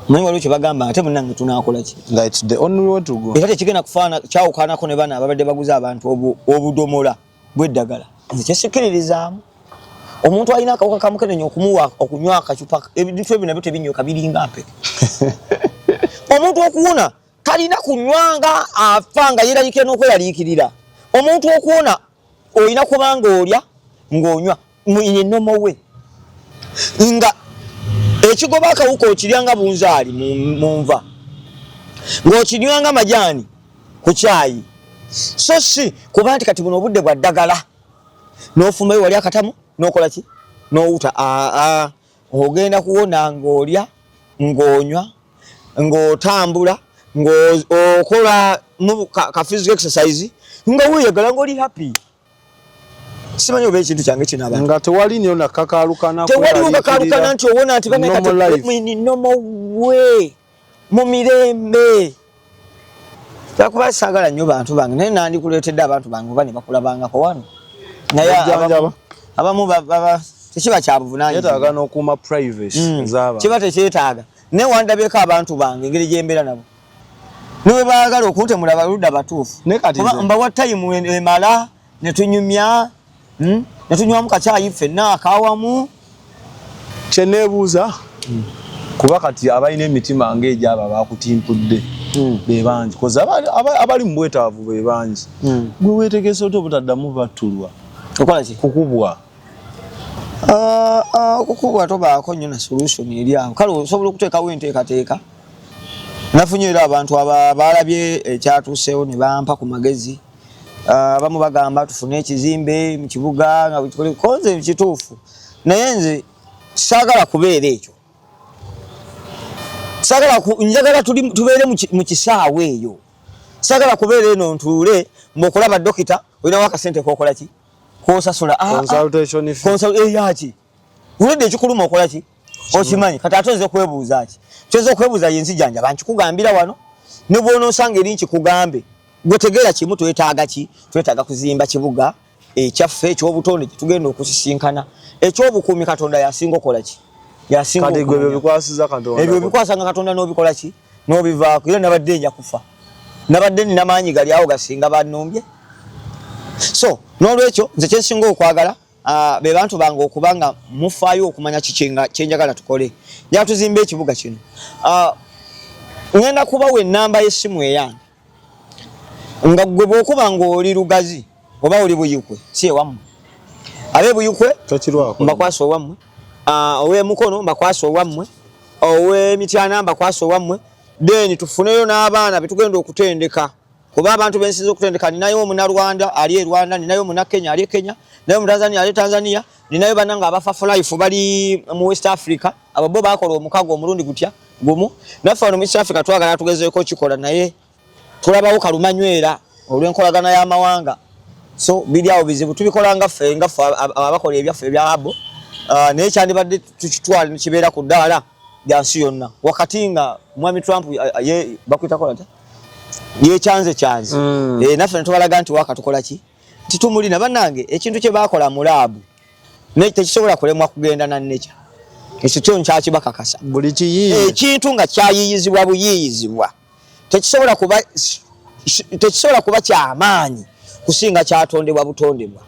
Mwenye waliwo kye bagamba ate munnange tunaakola ki? That's the only way to go. Era tekigenda kufaana kyawukaanako ne bana ababadde baguza abantu obudomola bw'eddagala. Nze kyesikiririzaamu. Omuntu alina akawuka kamukenenya okumuwa okunywa akacupa ebintu ebyo nabyo tebinyoka biringa mpeke. Omuntu okuwona talina kunywanga afanga yeraliikira n'okweyaliikirira. Omuntu okuwona olina kubanga olya ng'onywa ennomo we. Nga ekigoba akawuka okiryanga bunzaali mu nva. Ng'okinywanga majaani ku caayi. So si kuba nti kati buno obudde bwa ddagala. N'ofumbayo wali akatamu n'okola ki? N'owuta. Ogenda kuwona ng'olya ng'onywa ng'otambula ng'okola ka physical exercise nga weeyagala ng'oli happy. Simanyi oba ekintu kyange kino abantu. Nga tewali nyo nakakaalukana. Tewaliwo kakaalukana nti owona nti nomo we mu mirembe. Lwakuba saagala nnyo bantu bange naye nandikuleetedde abantu bange oba ne bakulabangako wano. Naye abamu tekiba kya buvunaanyizibwa. Yeetaaga n'okuuma privacy z'abantu. Kiba tekyetaaga. Naye wandabyeko abantu bange engeri gye mbeera nabo. Niwe baagala okuntemula baludda batuufu. Mbawa tayimu emala ne tunyumya ne tunywamu kacaayi ffenna akaawamu. Kye neebuuza kuba kati abalina emitima ng'egyaba baakutimpudde be bangi. Kozi abali mu bwetaavu be bangi. Gwe weetegese oti obutaddamu battulwa. Okola ki? Kukubwa. Okukubwa tobaako nnyo na solution eri awo. Kale osobola okuteekawo enteekateeka. Nafunye era abantu abalabye ekyatuuseewo ne bampa ku magezi. Abamu bagamba tufune ekizimbe mu kibuga nga bwe konze kituufu. Naye nze saagala kubeera ekyo. Njagala tubeere mu kisaawe eyo. Saagala kubeera eno ntuule mb'okulaba dokita olinawo akasente k'okola ki? K'osasula. Consultation fee. Yaki? Uledde ekikuluma okola ki? Okimanyi kati ate nze kwebuuza ki? Kyoza okwebuuza yenzijanjaba nkikugambira wano ne bw'onoosanga eri nkikugambe gwe tegeera kimu twetaaga ki? Twetaaga kuzimba kibuga ekyaffe ekyobutonde tugenda okusisinkana ekyobukuumi Katonda yasinga okola ki yasinga kati gwe bikwasiza Katonda ebyo bikwasanga Katonda n'obikola ki n'obivaako era nabadde nja kufa nabadde nina maanyi gali awo gasinga bannombye so n'olwekyo nze kyensinga okwagala be bantu bange okubanga mufaayo okumanya kyenjagala tukole njagala tuzimbe ekibuga kino ngenda kubawa ennamba y'essimu eyange nga gwe bw'okuba ng'oli Lugazi oba oli Buyikwe si ewammwe ab'e Buyikwe mbakwasa owammwe ow'e Mukono mbakwasa owammwe ow'Emityana mbakwasa owammwe then tufuneyo n'abaana betugenda okutendeka kuba abantu bensinze okutendeka ninayo Omunnarwanda ali e Rwanda ninayo Munnakenya ali e Kenya nayo Mutanzania ali Tanzania ninayo bananga abafa for life bali mu West Africa ababo bakola omukago omulundi gutya gumu naffe wano mu East Africa twagala tugezeeko kikola naye tulabawo kalumanywera olw'enkolagana y'amawanga so biri awo bizibu tubikolanga ffe abakola ebyaffe ebyabo naye kyandibadde tukitwala nekibeera ku ddaala lyansi yonna wakati nga mwami Trump bakwita kola ta yekyanze naffe netubalaga nti waka tukola ki titumulina bannange ekintu kye bakola mu laabu tekisobola kulemwa kugenda na nature ekyo kyo nkyakibakakasa buli kiyiiye ekintu nga kyayiyizibwa buyiyizibwa tekisobola kuba kyamaanyi kusinga kyatondebwa butondebwa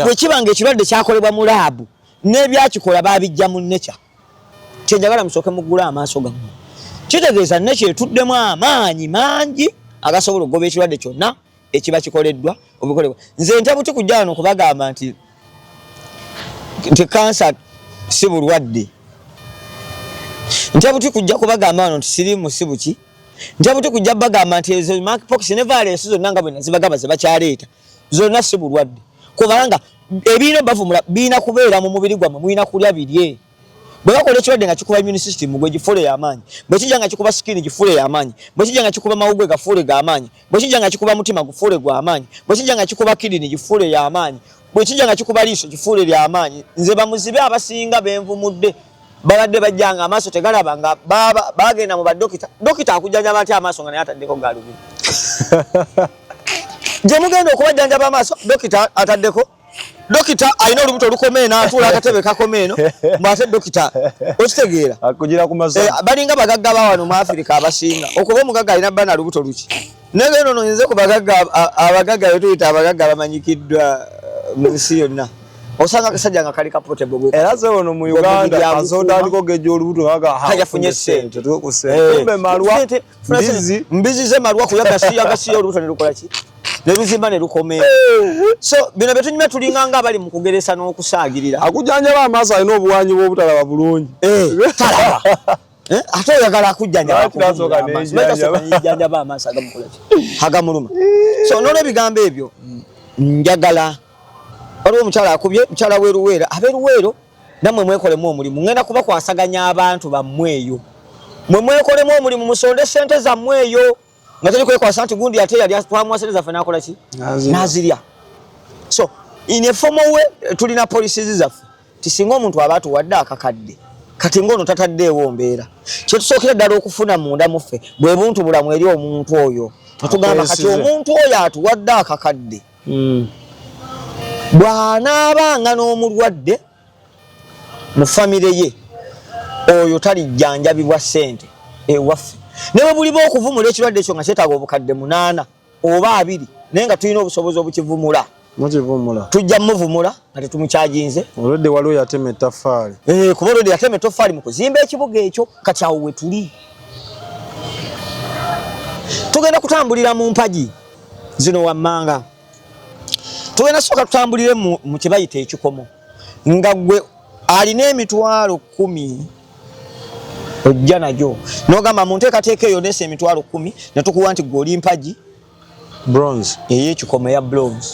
bwe kibanga ekirwadde kyakolebwa mu laabu n'ebyakikola babijja mu nature kyenjagala musooke muggula amaaso gammwe kitegeeza nature etuddemu amaanyi mangi agasobola okugoba ekirwadde kyonna ekiba kikoleddwa obukolebwa nze ntabuti kujja wano okubagamba nti kansa si bulwadde ntabuti kujja kubagamba wano nti sirimu si buki ntabuti kujja bagamba nti ezo monkeypox ne virus zonna nga bwe zibagamba zebakyaleeta zonna si bulwadde kubanga ebino bavumula biina kubeera mu mubiri gwammwe mulina kulya birye bwe bakola ekirwadde nga kikuba immune system gwe gifule y'amaanyi bwe kijja nga kikuba skin gifule y'amaanyi bwe kijja nga kikuba mawugwe gafule g'amaanyi bwe kijja nga kikuba mutima gufule gw'amaanyi bwe kijja nga kikuba kidini gifule y'amaanyi bwe kijja nga kikuba liiso gifule ly'amaanyi nze bamuzibe abasinga benvumudde babadde bajjanga amaaso tegalaba nga bagenda mu badokita akujjanjaba ati amaaso nga naye ataddeko galubiri gye mugenda okubajjanjaba amaaso dokita ataddeko dokita alina olubuto olukomeye n'atuula akatebe kakome eno mwate dokita okitegeera akugira ku mazina balinga bagagga bawano mu Africa abasinga okuba omugagga alina bana lubuto luki nege nono nze ku bagagga abagagga betuyita abagagga bamanyikiddwa mu nsi yonna osanga akasajja nga kali kapotable bwe era ze ono mu Uganda kazoda aliko gejo olubuto ngaga hajafunye ssente tukusente malwa mbizi ze malwa kuyaga siya olubuto ne lukola ki nebizimba ne lukomeye so bino betunyime tulinganga abali mu kugeresa n'okusaagirira akujjanjaba amaaso alina obuwanyi bw'obutalaba bulungi talaba ate oyagala akujjanjaba amaaso agamukola ki agamuluma so n'olwebigambo ebyo njagala waliwo omukyala akubye mukyala weruweera abeeruweero nammwe mwekolemu omulimu ngenda kubakwasaganya abantu bammwe eyo mwe mwekolemu omulimu musonde sente zammwe eyo nga teri kwekwasa nti gundi ate yali twamuwasereza ffe nakola ki nazirya so in a formal way tulina policies zaffe tisinga omuntu aba atuwadde akakadde kati ngono tataddeewo mbeera kyetusookera ddala okufuna munda muffe bwe buntu bulamu eri omuntu oyo netugamba kati omuntu oyo atuwadde akakadde bw'anaabanga n'omulwadde mu famire ye oyo talijjanjabibwa ssente ewaffe ne bwe buliba okuvumula ekirwadde ekyo nga kyetaaga obukadde 8 oba 2 naye nga tulina obusobozi obukivumula tujja muvumula nga tetumukyajinze olwedde waliwo yatema ettaffaali kuba olwedde yatema ettoffaali mu kuzimba ekibuga ekyo kati awo we tuli tugenda kutambulira mu mpagi zino wammanga tugenda sooka tutambulire mu kye bayita ekikomo nga gwe alina emitwalo 10 ojja najo nogamba mu nteekateeka eyo nesa emitwalo 10 ne tukuwa nti gwe oli mpagi bronze ey'ekikomo ya bronze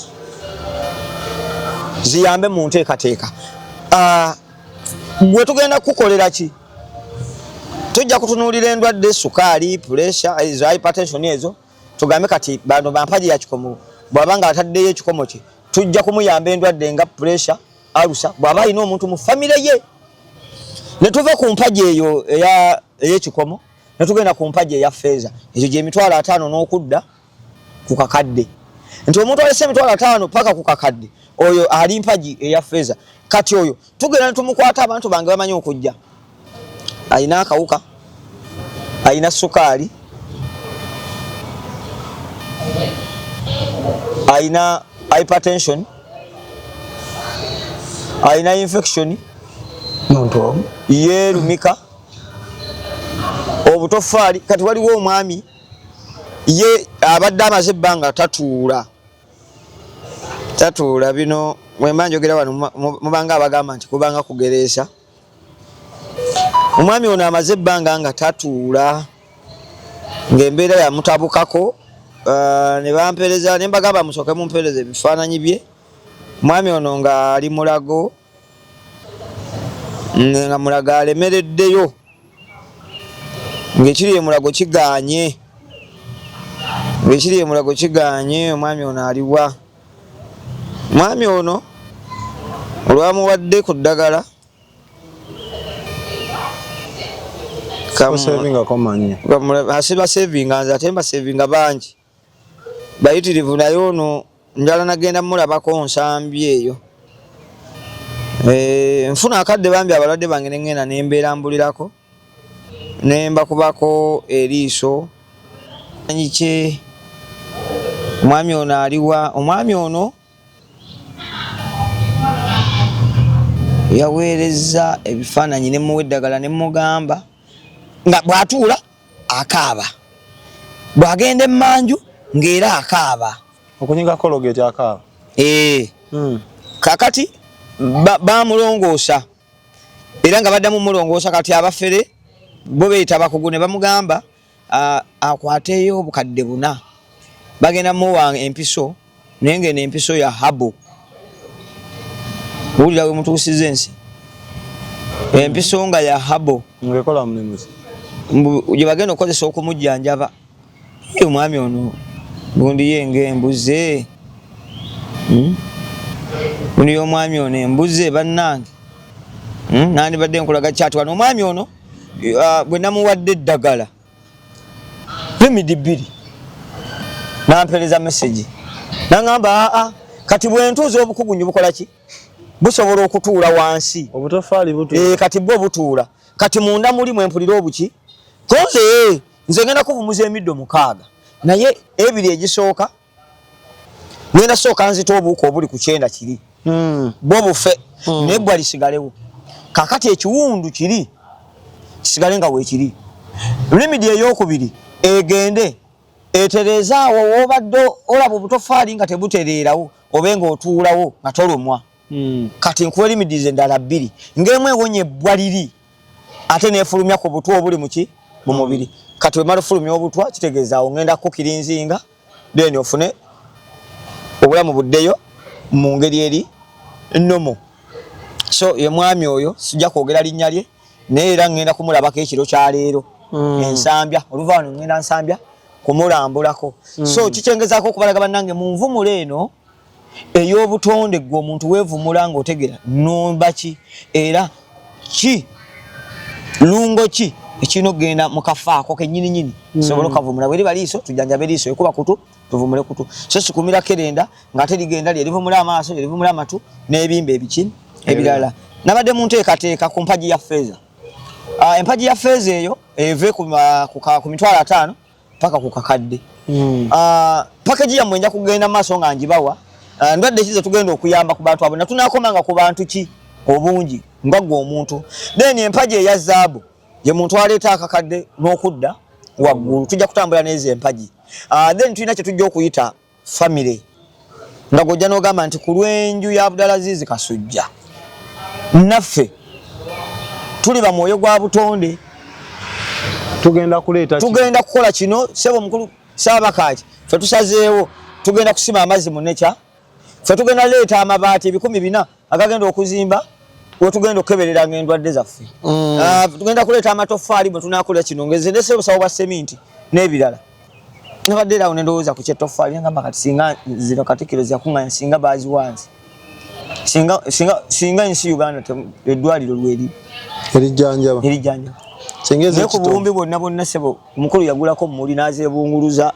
ziyambe mu nteekateeka gwe tugenda kukolera ki tujja kutunuulira endwadde sukaali pressure ezo hypertension ezo tugambe kati bano bampagi ya kikomo bw'abanga ataddeyo ekikomo kye tujja kumuyamba endwadde nga pressure alusa bw'aba alina omuntu mu famire ye ne tuva ku mpagi eyo ey'ekikomo ne tugenda ku mpagi eya ffeeza ekyo gye emitwalo 5 n'okudda ku kakadde nti omuntu alese emitwalo 5 paka ku kakadde oyo ali mpaji eya feza kati oyo tugenda tumukwata abantu bange bamanyi okujja ayina akawuka ayina sukali ayina hypertension ayina infection muntu yerumika obutofali kati waliwo omwami ye abadde amaze ebbanga tatuula bino mwemba njogera wano mubanga abagamba nti kubanga kugereesa omwami ono amaze ebbanga nga tatuula ng'embeera yamutabukako ne bampereza ne mbagamba musooke mumpereza ebifaananyi bye omwami ono nga ali mulago nga mulago alemereddeyo ng'ekiri emulago kiganye omwami ono aliwa omwami ono olwamuwadde ku ddagala asiba sevinga nze ate mba sevinga bangi bayitirivu naye ono njala nagenda mulabako nsambye eyo nfuna akadde bambi abalwadde bange nengenda nembeera mbulirako nembakubako eriiso anyike omwami ono aliwa omwami ono yaweereza ebifaananyi nemuwa eddagala nemugamba nga bwatuula akaaba bwagenda emmanju ng'era akaaba okunyiga kologeti akaaba kakati bamulongoosa era nga baddamu mulongoosa kati abafere bo beeyita bakugu ne bamugamba akwateyo obukadde 4 bagenda muwa empiso naye ngeno empiso ya habo wulira we mutuusiza ensi empiso nga ya habo ngekola mulimuzi gye bagenda okukozesa okumujjanjaba omwami ono gundi yenge embuze gundi y'omwami ono embuze bannange nandibadde nkulaga kyati wano omwami ono bwe namuwadde eddagala limidi 2 nampereza message nangamba kati bwentuuza obukugunyu bukola ki busobola okutuula wansi obutofali butuula kati bwo butuula kati munda mulimu empulira obuki konze nze ngenda kuvumuza emiddo 6 naye ebiri egisooka ngenda sooka nzita obuuko obuli ku 9 kiri bwo bufe nebbwa lisigalewo kakati ekiwundu kiri kisigale nga weekiri limidi ey'okubiri egende eterezaawo wobadde olaba obutofaali nga tebutereerawo obenga otuulawo nga tolumwa kati nkuwa limidize endala 2 ng'emu ewonya ebbwa liri ate neefulumya ku butwa obuli muki mu mubiri kati wemala ofulumya obutwa kitegeezaawo ngenda kukirinzinga then ofune obulamu buddeyo mu ngeri eri nnomo so ye mwami oyo sijja kwogera linnya lye naye era ngenda kumulabako ekiro kya leero ensambya oluvaano ngenda nsambya kumulambulako so kikyengezaako okubalaga bannange mu nvumula eno ey'obutonde gwe omuntu weevumula ng'otegera nomba ki era ki lungo ki ekirina okugenda mu kafaako kennyininyini sobola okavumula bwe liba liiso tujjanjabe liiso ekuba kutu tuvumule kutu so sikumira kerenda ng'ate ligenda lyerivumula amaaso lyerivumula amatu n'ebimba ebiki ebirala nabadde mu nteekateeka ku mpaji ya feeza empaji ya feeza eyo eve ku mitwalo 5 paka ku kakadde pakeji yammwe nja kugenda mu maaso nga ngibawa ndwadde kize tugenda okuyamba ku bantu abo natunakomanga ku bantu ki obungi nga gwe omuntu then empaji eya zaabu ye muntu aleeta akakadde n'okudda waggulu tujja kutambula n'ezo empaji then tulina kye tujja okuyita family nga gojja n'ogamba nti ku lw'enju ya Abdulaziz Kasujja naffe tuli ba mwoyo gwa butonde tugenda kukola kino sebo mukulu Saabakaaki fe tusazeewo tugenda kusima amazzi mu necha fe tugenda leeta amabaati 400 agagenda okuzimba tugenda okukeberera ng'endwadde zaffe tugenda kuleeta amatofaali bwe tunakola kino ngeze ndese obusawo bwa seminti n'ebirala nabadde erawo nendowooza ku kyettofaali ngamba kati singa zino katikiro ziyakuŋŋanya singa baaziwanze singa ensi Uganda eddwaliro lweri erijjanjaba naye ku buwumbi bwonna sebo omukulu yagulako mumuli n'azeebunguluza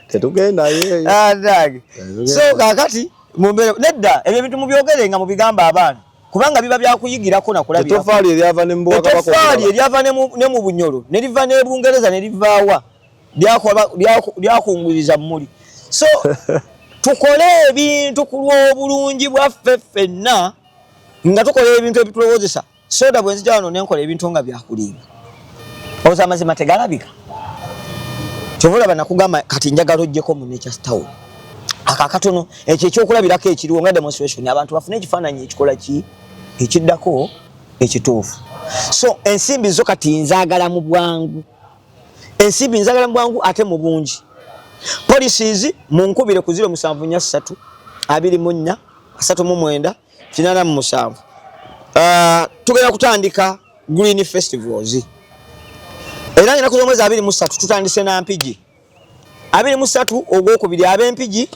tetugenda ye Adag. So kakati mumbere nedda ebyo bintu mubyogere nga mubigamba abaana kubanga biba byakuyigirako na kulabira Etofali eryava ne mbuga kabako Etofali eryava ne mu Bunyoro ne liva ne Bungereza ne livaawa byakunguriza muli so tukole ebintu kulwa obulungi bwaffe ffenna nga tukole ebintu ebitulowozesa soda bwenzija wano nenkola ebintu nga byakulimba oza amazima tegalabika kyovula banakugamba kati njagala ojjeko mu Nature Town akakatono ekyo ekyokulabirako ekiriwo nga demonstration abantu bafune ekifaananyi ekikola ki ekiddako ekituufu so ensimbi zo kati nzaagala mu bwangu ensimbi nzaagala mu bwangu ate mu bungi policies mu nkubire ku 0743 24 39 87 tugenda kutandika Green Festivals era ngina ku mwezi 23 tutandise na mpigi 23 ogwokubiri ab'empigi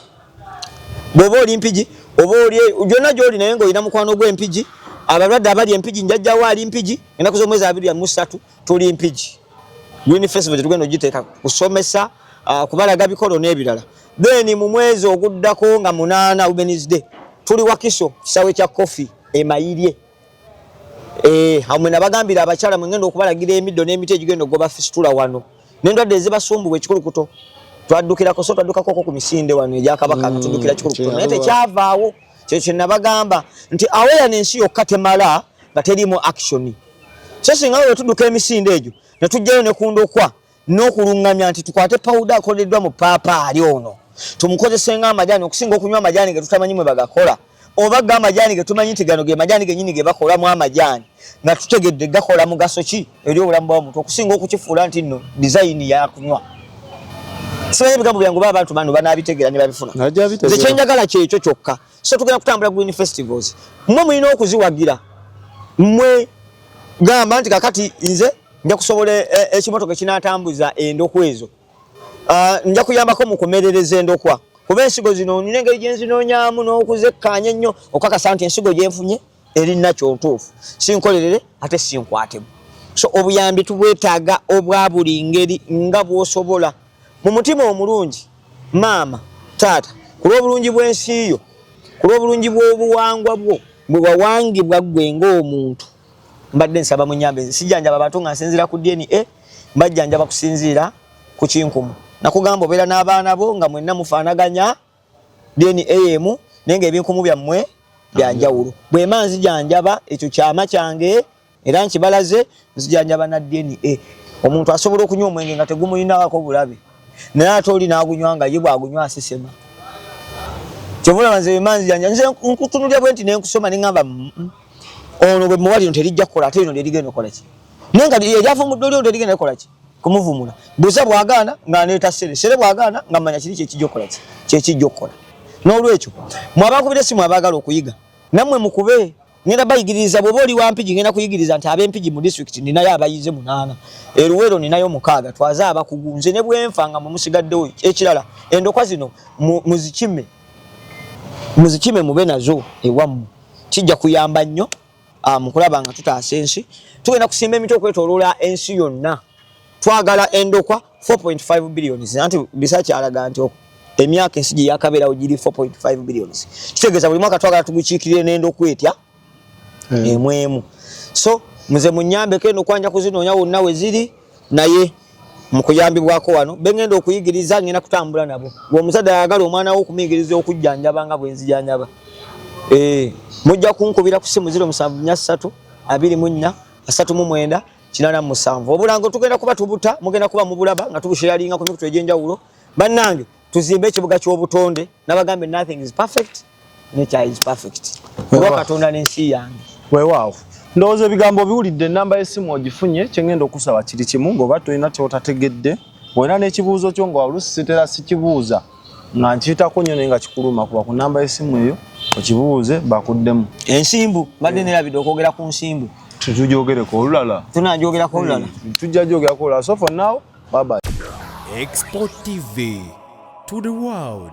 bobo oli mpigi obo oli jonna gyoli naye ngo ina mukwano gw'empigi abalwadde abali empigi njajja wali mpigi ngina ku mwezi 23 tuli mpigi Green Festival tugenda ogiteeka kusomesa kubalaga bikolo n'ebirala then mu mwezi oguddako nga 8 Women's Day tuli wakiso kisawe kya coffee emayirye hamwe nabagambira abakyala mwengendo okubalagira emiddo n'emiti egigendo goba fistula wano n'endwadde ezibasumbuwe ekikulukuto twaddukira ko so twaddukako ku misinde wano ejya kabaka tuddukira kikulukuto naye tekyavaawo kye nabagamba nti awareness yokka temala nga terimu action so singa we tudduka emisinde egyo ne tujjayo ne kundokwa n'okulungamya nti tukwate powder akoleddwa mu paapaali ono tumukozesenga amajani okusinga okunywa amajani ge tutamanyi mwe bagakola oba ga amajani ge tumanyi nti gano ge majani ge nyini ge bakola mu amajani nga tutegedde gakola mugaso ki eri obulamu bw'omuntu okusinga okukifuula nti nno design ya kunywa simanyi ebigambo byangu baba abantu bano banabitegeera ne babifuna nze kyenjagala kyekyo kyokka so tugenda kutambula Green Festivals mmwe mulina okuziwagira mmwe gamba nti kakati nze nja kusobola ekimotoka kinatambuza endokwa ezo nja kuyambako mu kumerereza endokwa kuba ensigo zino nina engeri gyenzinonyamu n'okuzekkaanya ennyo okakasa nti ensigo gyenfunye eri nakyo ntuufu sinkolerere ate sinkwatemu so obuyambi tubwetaaga obwa buli ngeri nga bw'osobola mu mutima omulungi maama taata ku lw'obulungi bw'ensi yo ku lw'obulungi bw'obuwangwa bwo bwe wawangibwa ggwe ng'omuntu mbadde nsaba munyambe sijjanjaba abantu nga nsinzira ku DNA mbajjanjaba kusinzira ku kinkumu nakugamba obeera n'abaana bo nga mwenna mufaanaganya DNA emu nenga ebinkumu byammwe byanjawulo bwe manzi janjaba ekyo kyama kyange era nkibalaze nzijanjaba na DNA omuntu asobola okunywa omwenge nga tegumuyinako bulabe naye ate oli n'agunywa nga ye bwagunywa asesema kyovula banze manzi janja nze nkutunulya bwe nti nenkusoma nengamba ono bwe muwali nterijja kukola ate ino nderigenda okola ki nenga yajafumudde oli nderigenda okola ki kumuvumula buza bwagaana nga neeta sere bwagaana nga manya kiri kyekijja okola ki kyekijja okukola n'olwekyo mwabakubira simu abaagala okuyiga nammwe mukube ngenda bayigiriza bw'oba oli wampigi ngenda kuyigiriza nti ab'empigi mu district ninayo abayize 8 eruwero ninayo 6 twaze abakugunze ne bwenfanga mu musigaddewo ekirala endokwa zino muzikime mube nazo ewammwe kijja kuyamba nnyo mukulaba nga tutaasa ensi tugenda kusimba emiti okwetooloola ensi yonna twagala endokwa 4.5 billions anti bisakyalaga nti emyaka ensi gye yakabeerawo giri 4.5 billions kitegeeza buli mwaka twagala tugukiikirire n'endokwa etya emwemu so muze munyambeko endokwa nja kuzinoonya wonna we ziri naye mukuyambibwako wano bengenda okuyigiriza ngenda kutambula nabo ng'omuzadde ayagala omwana we okumuyigiriza okujjanjaba nga bwe nzijanjaba mujja kunkubira ku simu 0743 24 39 87 obulango tugenda kuba tubuta mugenda kuba mubulaba nga tubusharinga ku mikutu egyenjawulo bannange tuzimbe ekibuga ky'obutonde nabagambe nothing is perfect nature is perfect olwa Katonda n'ensi yange weewaawo ndowooza ebigambo biwulidde ennamba y'essimu ogifunye kyengenda okusaba kiri kimu ng'oba tolina kyotategedde olina n'ekibuuzo kyo nga oluusi sitera sikibuuza nga nkiyitako nnyo naye nga kikuluma kuba ku nnamba y'essimu eyo okibuuze bakuddemu ensimbu badde nerabidde okwogera ku nsimbu tujogereko olulala tunajyogerako olulala tujja jogerako olulala so for now bye bye Export TV to the world.